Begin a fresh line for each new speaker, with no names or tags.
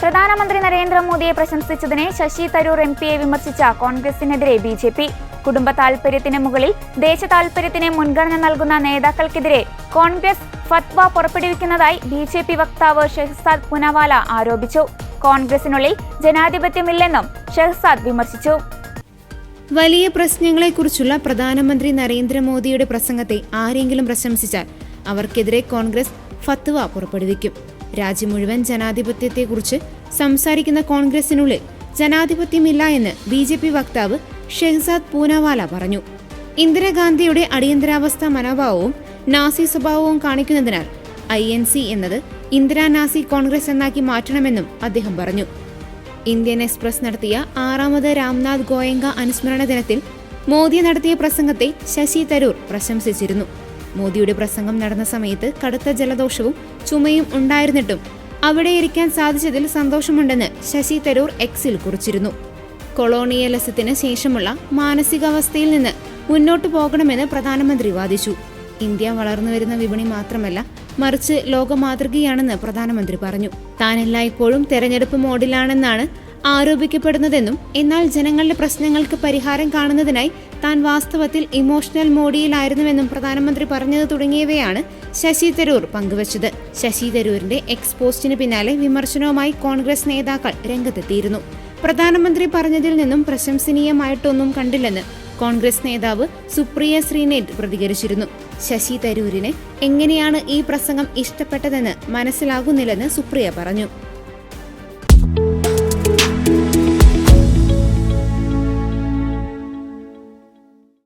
പ്രധാനമന്ത്രി നരേന്ദ്രമോദിയെ പ്രശംസിച്ചതിനെ ശശി തരൂർ എംപിയെ വിമർശിച്ച കോൺഗ്രസിനെതിരെ ബിജെപി. കുടുംബ താൽപര്യത്തിന് മുകളിൽ ദേശ താൽപര്യത്തിന് മുൻഗണന നൽകുന്ന നേതാക്കൾക്കെതിരെ കോൺഗ്രസ് ഫത്വ പുറപ്പെടുവിക്കുന്നതായി ബിജെപി വക്താവ് ഷെഹ്സാദ് പൂനവാല ആരോപിച്ചു. കോൺഗ്രസിനുള്ളിൽ ജനാധിപത്യമില്ലെന്നും ഷെഹ്സാദ് വിമർശിച്ചു.
വലിയ പ്രശ്നങ്ങളെക്കുറിച്ചുള്ള പ്രധാനമന്ത്രി നരേന്ദ്രമോദിയുടെ പ്രസംഗത്തെ ആരെങ്കിലും പ്രശംസിച്ചാൽ അവർക്കെതിരെ കോൺഗ്രസ് ഫത്വ പുറപ്പെടുവിക്കും. രാജ്യം മുഴുവൻ ജനാധിപത്യത്തെക്കുറിച്ച് സംസാരിക്കുന്ന കോൺഗ്രസിനുള്ളിൽ ജനാധിപത്യമില്ല എന്ന് ബിജെപി വക്താവ് ഷെഹ്സാദ് പൂനവാല പറഞ്ഞു. ഇന്ദിരാഗാന്ധിയുടെ അടിയന്തരാവസ്ഥ മനോഭാവവും നാസി സ്വഭാവവും കാണിക്കുന്നതിനാൽ INC എന്നത് ഇന്ദിരാ നാസി കോൺഗ്രസ് എന്നാക്കി മാറ്റണമെന്നും അദ്ദേഹം പറഞ്ഞു. ഇന്ത്യൻ എക്സ്പ്രസ് നടത്തിയ 6ാമത് രാംനാഥ് ഗോയങ്ക അനുസ്മരണ ദിനത്തിൽ മോദി നടത്തിയ പ്രസംഗത്തെ ശശി തരൂർ പ്രശംസിച്ചിരുന്നു. മോദിയുടെ പ്രസംഗം നടന്ന സമയത്ത് കടുത്ത ജലദോഷവും ചുമയും ഉണ്ടായിരുന്നിട്ടും അവിടെ ഇരിക്കാൻ സാധിച്ചതിൽ സന്തോഷമുണ്ടെന്ന് ശശി തരൂർ എക്സിൽ കുറിച്ചിരുന്നു. കൊളോണിയലിസത്തിന് ശേഷമുള്ള മാനസികാവസ്ഥയിൽ നിന്ന് മുന്നോട്ടു പോകണമെന്ന് പ്രധാനമന്ത്രി വാദിച്ചു. ഇന്ത്യ വളർന്നുവരുന്ന വിപണി മാത്രമല്ല, മറിച്ച് ലോകമാതൃകയാണെന്ന് പ്രധാനമന്ത്രി പറഞ്ഞു. താൻ എല്ലായ്പ്പോഴും തെരഞ്ഞെടുപ്പ് മോഡിലാണെന്നാണ് ആരോപിക്കപ്പെടുന്നതെന്നും എന്നാൽ ജനങ്ങളുടെ പ്രശ്നങ്ങൾക്ക് പരിഹാരം കാണുന്നതിനായി താൻ വാസ്തവത്തിൽ ഇമോഷണൽ മോഡിയിലായിരുന്നുവെന്നും പ്രധാനമന്ത്രി പറഞ്ഞത് തുടങ്ങിയവയാണ് ശശി തരൂർ പങ്കുവച്ചത്. ശശി തരൂരിന്റെ എക്സ് പോസ്റ്റിന് പിന്നാലെ വിമർശനവുമായി കോൺഗ്രസ് നേതാക്കൾ രംഗത്തെത്തിയിരുന്നു. പ്രധാനമന്ത്രി പറഞ്ഞതിൽ നിന്നും പ്രശംസനീയമായിട്ടൊന്നും കണ്ടില്ലെന്ന് കോൺഗ്രസ് നേതാവ് സുപ്രിയ ശ്രീനേറ്റ് പ്രതികരിച്ചിരുന്നു. ശശി തരൂരിന് എങ്ങനെയാണ് ഈ പ്രസംഗം ഇഷ്ടപ്പെട്ടതെന്ന് മനസ്സിലാകുന്നില്ലെന്ന് സുപ്രിയ പറഞ്ഞു.